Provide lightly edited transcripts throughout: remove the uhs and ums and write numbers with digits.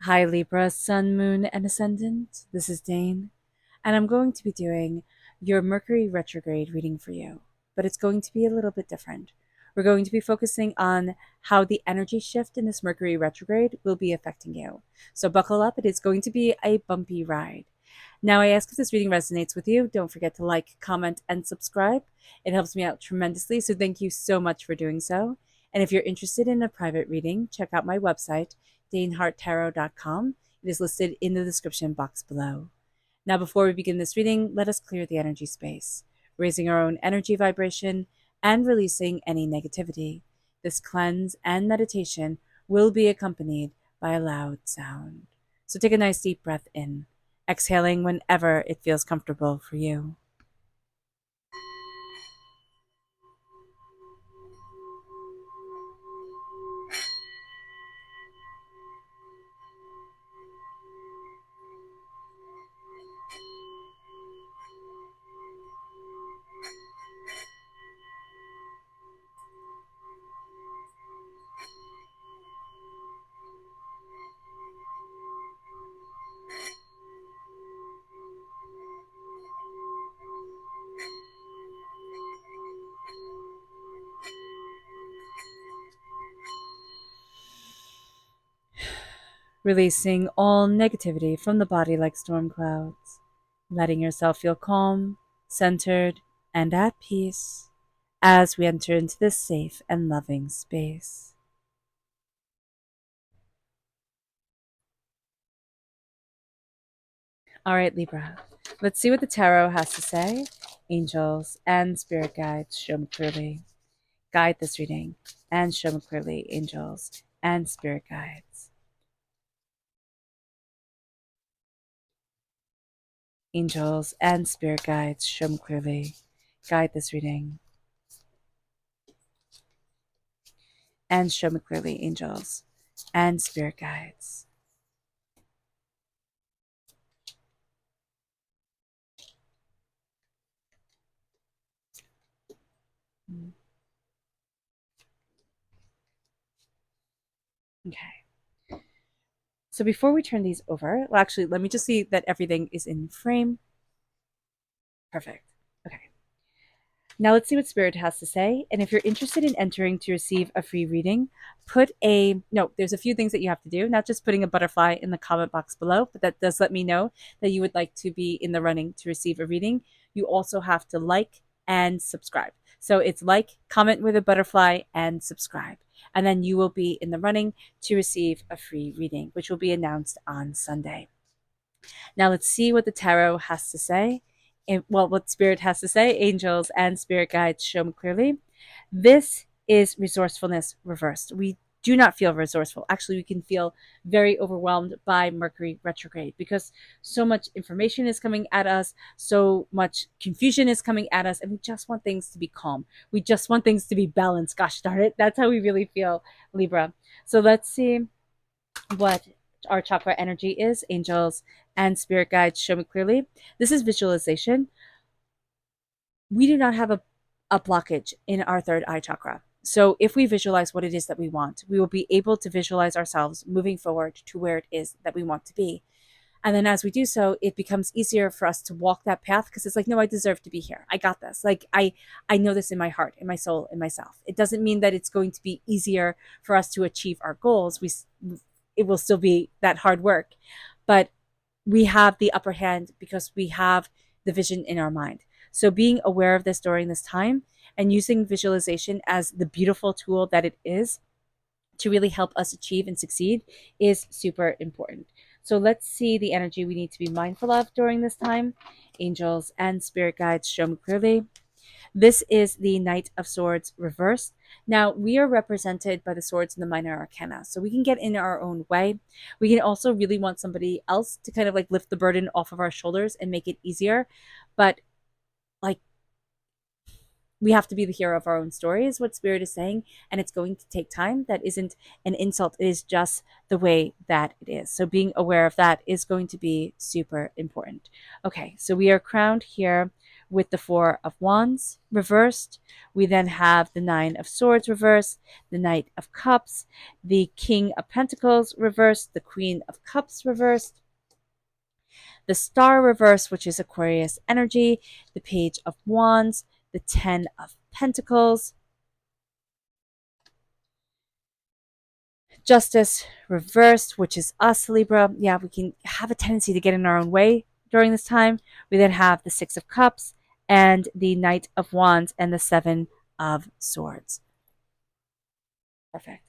Hi Libra, Sun, Moon, and Ascendant. This is Dane, and I'm going to be doing your Mercury Retrograde reading for you, but it's going to be a little bit different. We're going to be focusing on how the energy shift in this Mercury Retrograde will be affecting you. So buckle up, it is going to be a bumpy ride. Now, I ask if this reading resonates with you. Don't forget to like, comment, and subscribe. It helps me out tremendously, so thank you so much for doing so. And if you're interested in a private reading, check out my website, daneharttarot.com. It is listed in the description box below. Now, before we begin this reading, let us clear the energy space, raising our own energy vibration and releasing any negativity. This cleanse and meditation will be accompanied by a loud sound. So take a nice deep breath in, exhaling whenever it feels comfortable for you. Releasing all negativity from the body like storm clouds, letting yourself feel calm, centered, and at peace as we enter into this safe and loving space. All right, Libra, let's see what the tarot has to say. Angels and spirit guides, show me clearly. Guide this reading and show me clearly, angels and spirit guides. Angels and spirit guides, show me clearly. Guide this reading and show me clearly, angels and spirit guides. Okay. So before we turn these over, well, actually, let me just see that everything is in frame. Perfect. Okay. Now let's see what Spirit has to say. And if you're interested in entering to receive a free reading, there's a few things that you have to do, not just putting a butterfly in the comment box below, but that does let me know that you would like to be in the running to receive a reading. You also have to like and subscribe. So it's like, comment with a butterfly, and subscribe. And then you will be in the running to receive a free reading, which will be announced on Sunday. Now let's see what the tarot has to say. What Spirit has to say, angels and spirit guides show me clearly. This is resourcefulness reversed. We do not feel resourceful. Actually, we can feel very overwhelmed by Mercury retrograde because so much information is coming at us, so much confusion is coming at us, and we just want things to be calm. We just want things to be balanced. Gosh darn it. That's how we really feel, Libra. So let's see what our chakra energy is. Angels and spirit guides show me clearly. This is visualization. We do not have a blockage in our third eye chakra. So if we visualize what it is that we want, we will be able to visualize ourselves moving forward to where it is that we want to be. And then as we do so, it becomes easier for us to walk that path because it's like, no, I deserve to be here. I got this. Like I know this in my heart, in my soul, in myself. It doesn't mean that it's going to be easier for us to achieve our goals. It will still be that hard work, but we have the upper hand because we have the vision in our mind. So being aware of this during this time and using visualization as the beautiful tool that it is to really help us achieve and succeed is super important. So let's see the energy we need to be mindful of during this time. Angels and spirit guides show me clearly. This is the Knight of Swords reversed. Now, we are represented by the swords in the minor arcana, so we can get in our own way. We can also really want somebody else to kind of like lift the burden off of our shoulders and make it easier. But like, we have to be the hero of our own story, is what Spirit is saying, and it's going to take time. That isn't an insult, it is just the way that it is. So, being aware of that is going to be super important. Okay, so we are crowned here with the Four of Wands reversed. We then have the Nine of Swords reversed, the Knight of Cups, the King of Pentacles reversed, the Queen of Cups reversed, the Star reversed, which is Aquarius energy, the Page of Wands, the Ten of Pentacles, Justice reversed, which is us, Libra. Yeah, we can have a tendency to get in our own way during this time. We then have the Six of Cups and the Knight of Wands and the Seven of Swords. Perfect.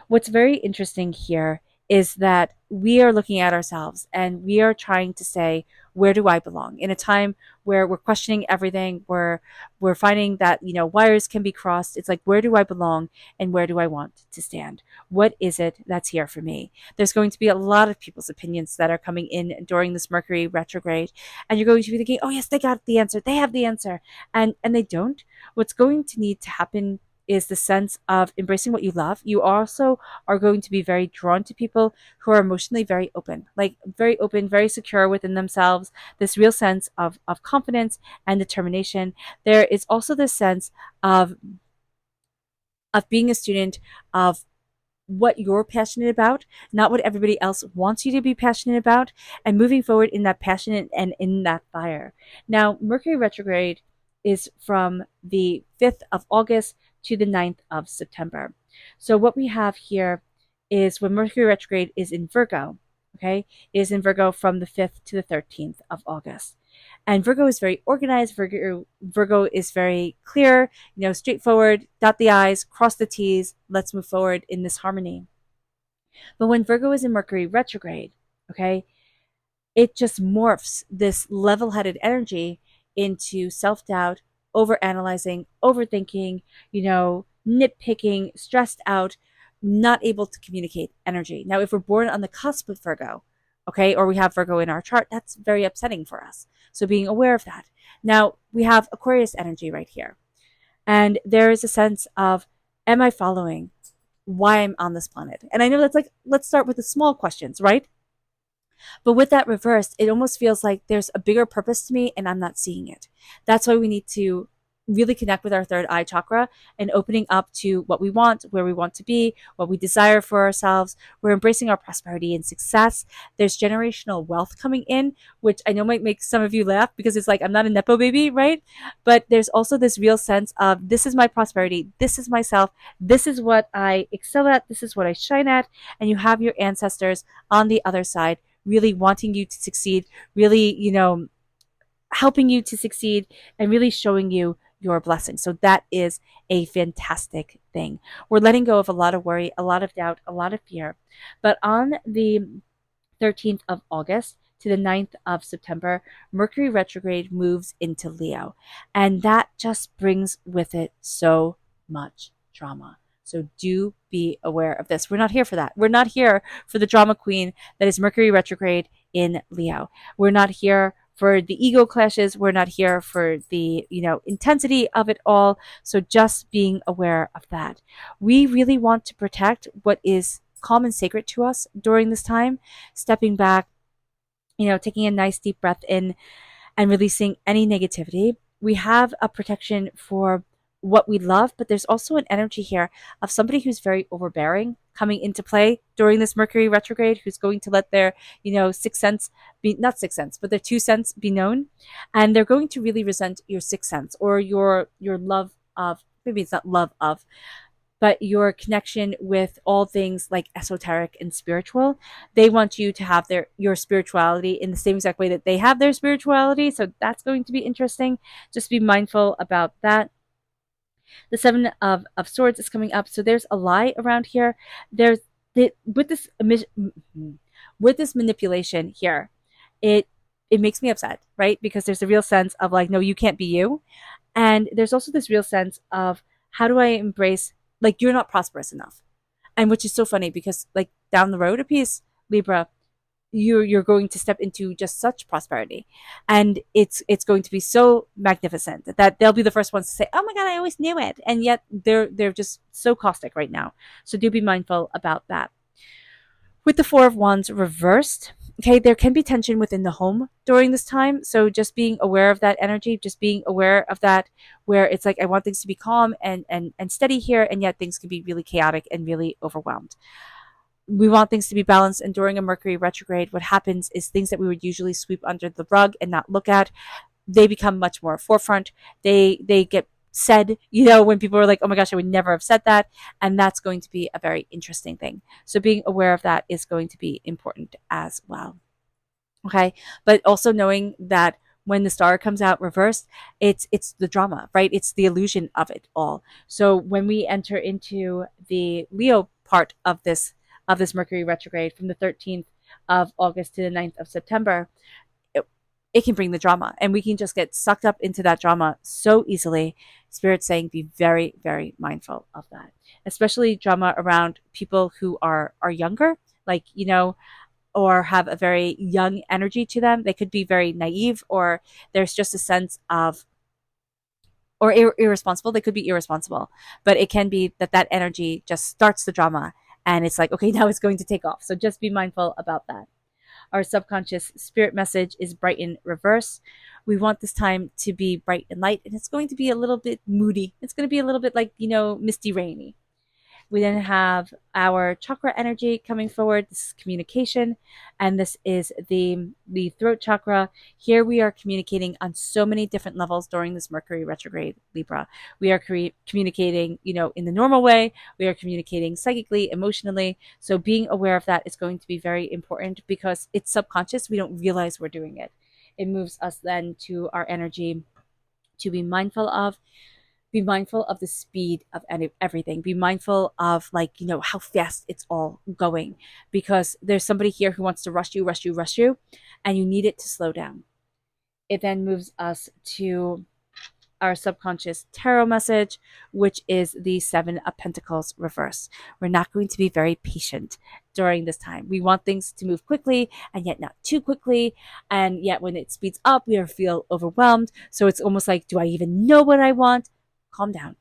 What's very interesting here is that we are looking at ourselves and we are trying to say, where do I belong? In a time where we're questioning everything, where we're finding that, wires can be crossed. It's like, where do I belong and where do I want to stand? What is it that's here for me? There's going to be a lot of people's opinions that are coming in during this Mercury retrograde. And you're going to be thinking, oh yes, they got the answer. They have the answer. And they don't. What's going to need to happen is the sense of embracing what you love. You also are going to be very drawn to people who are emotionally very open, very secure within themselves, this real sense of confidence and determination. There is also this sense of being a student of what you're passionate about, not what everybody else wants you to be passionate about, and moving forward in that passion and in that fire. Now, Mercury retrograde is from the 5th of August to the 9th of September. So what we have here is when Mercury retrograde is in Virgo, okay, it is in Virgo from the 5th to the 13th of August. And Virgo is very organized. Virgo is very clear, straightforward, dot the I's, cross the T's, let's move forward in this harmony. But when Virgo is in Mercury retrograde, okay, it just morphs this level-headed energy into self-doubt, overanalyzing, overthinking, nitpicking, stressed out, not able to communicate energy. Now, if we're born on the cusp of Virgo, okay, or we have Virgo in our chart, that's very upsetting for us. So being aware of that. Now, we have Aquarius energy right here. And there is a sense of, am I following why I'm on this planet? And I know that's like, let's start with the small questions, right? But with that reversed, it almost feels like there's a bigger purpose to me and I'm not seeing it. That's why we need to really connect with our third eye chakra and opening up to what we want, where we want to be, what we desire for ourselves. We're embracing our prosperity and success. There's generational wealth coming in, which I know might make some of you laugh because it's like, I'm not a Nepo baby, right? But there's also this real sense of, this is my prosperity. This is myself. This is what I excel at. This is what I shine at. And you have your ancestors on the other side really wanting you to succeed, really, helping you to succeed and really showing you your blessing. So that is a fantastic thing. We're letting go of a lot of worry, a lot of doubt, a lot of fear. But on the 13th of August to the 9th of September, Mercury retrograde moves into Leo. And that just brings with it so much drama. So do be aware of this. We're not here for that. We're not here for the drama queen that is Mercury retrograde in Leo. We're not here for the ego clashes. We're not here for the, intensity of it all. So just being aware of that. We really want to protect what is calm and sacred to us during this time, stepping back, taking a nice deep breath in and releasing any negativity. We have a protection for what we love, but there's also an energy here of somebody who's very overbearing coming into play during this Mercury retrograde, who's going to let their, sixth sense be, not sixth sense, but their 2 cents be known. And they're going to really resent your sixth sense or your love of, maybe it's not love of, but your connection with all things like esoteric and spiritual. They want you to have your spirituality in the same exact way that they have their spirituality. So that's going to be interesting. Just be mindful about that. The Seven of Swords is coming up. So there's a lie around here. There's with this manipulation here, it makes me upset, right? Because there's a real sense of like, no, you can't be you. And there's also this real sense of, how do I embrace, like, you're not prosperous enough. And which is so funny because like down the road a piece, Libra, you're going to step into just such prosperity, and it's going to be so magnificent that they'll be the first ones to say, oh my god, I always knew it. And yet they're just so caustic right now. So do be mindful about that. With the Four of Wands reversed, Okay, there can be tension within the home during this time. So just being aware of that energy, just being aware of that, where it's like I want things to be calm and steady here, and yet things can be really chaotic and really overwhelmed. We want things to be balanced, and during a Mercury retrograde, what happens is things that we would usually sweep under the rug and not look at, they become much more forefront. They get said, when people are like, oh my gosh, I would never have said that. And that's going to be a very interesting thing. So being aware of that is going to be important as well. Okay. But also knowing that when the star comes out reversed, it's the drama, right? It's the illusion of it all. So when we enter into the Leo part of this Mercury retrograde from the 13th of August to the 9th of September, it can bring the drama, and we can just get sucked up into that drama so easily. Spirit's saying be very, very mindful of that, especially drama around people who are younger, like, or have a very young energy to them. They could be very naive, or there's just a sense of, or irresponsible. They could be irresponsible, but it can be that that energy just starts the drama, and it's like, okay, now it's going to take off. So just be mindful about that. Our subconscious spirit message is bright in reverse. We want this time to be bright and light, and it's going to be a little bit moody. It's going to be a little bit like, misty rainy. We then have our chakra energy coming forward. This is communication, and this is the throat chakra. Here we are communicating on so many different levels during this Mercury retrograde, Libra. We are communicating, in the normal way. We are communicating psychically, emotionally. So being aware of that is going to be very important because it's subconscious. We don't realize we're doing it. It moves us then to our energy to be mindful of. Be mindful of the speed of everything. Be mindful of, like, how fast it's all going, because there's somebody here who wants to rush you, rush you, rush you, and you need it to slow down. It then moves us to our subconscious tarot message, which is the Seven of Pentacles reverse. We're not going to be very patient during this time. We want things to move quickly, and yet not too quickly. And yet when it speeds up, we feel overwhelmed. So it's almost like, do I even know what I want? Calm down.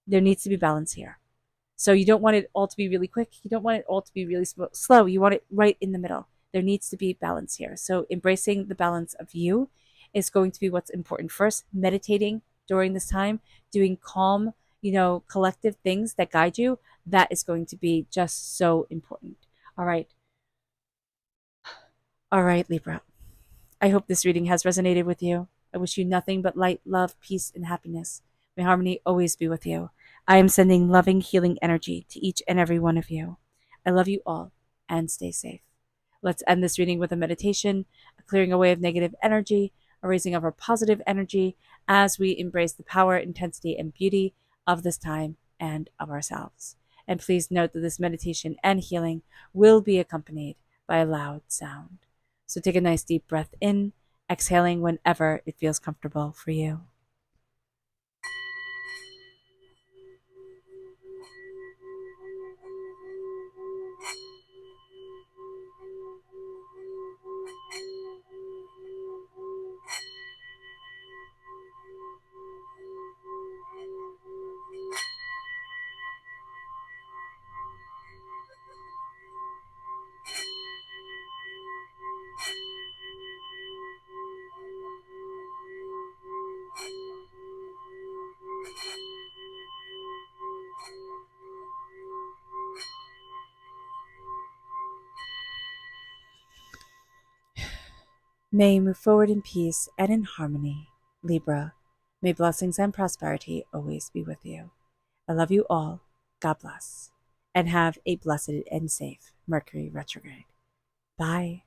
There needs to be balance here. So you don't want it all to be really quick. You don't want it all to be really slow. You want it right in the middle. There needs to be balance here. So embracing the balance of you is going to be what's important first. Meditating during this time, doing calm, collective things that guide you, that is going to be just so important. All right. All right, Libra. I hope this reading has resonated with you. I wish you nothing but light, love, peace, and happiness. May harmony always be with you. I am sending loving, healing energy to each and every one of you. I love you all, and stay safe. Let's end this reading with a meditation, a clearing away of negative energy, a raising of our positive energy as we embrace the power, intensity, and beauty of this time and of ourselves. And please note that this meditation and healing will be accompanied by a loud sound. So take a nice deep breath in, exhaling whenever it feels comfortable for you. May you move forward in peace and in harmony, Libra. May blessings and prosperity always be with you. I love you all. God bless. And have a blessed and safe Mercury retrograde. Bye.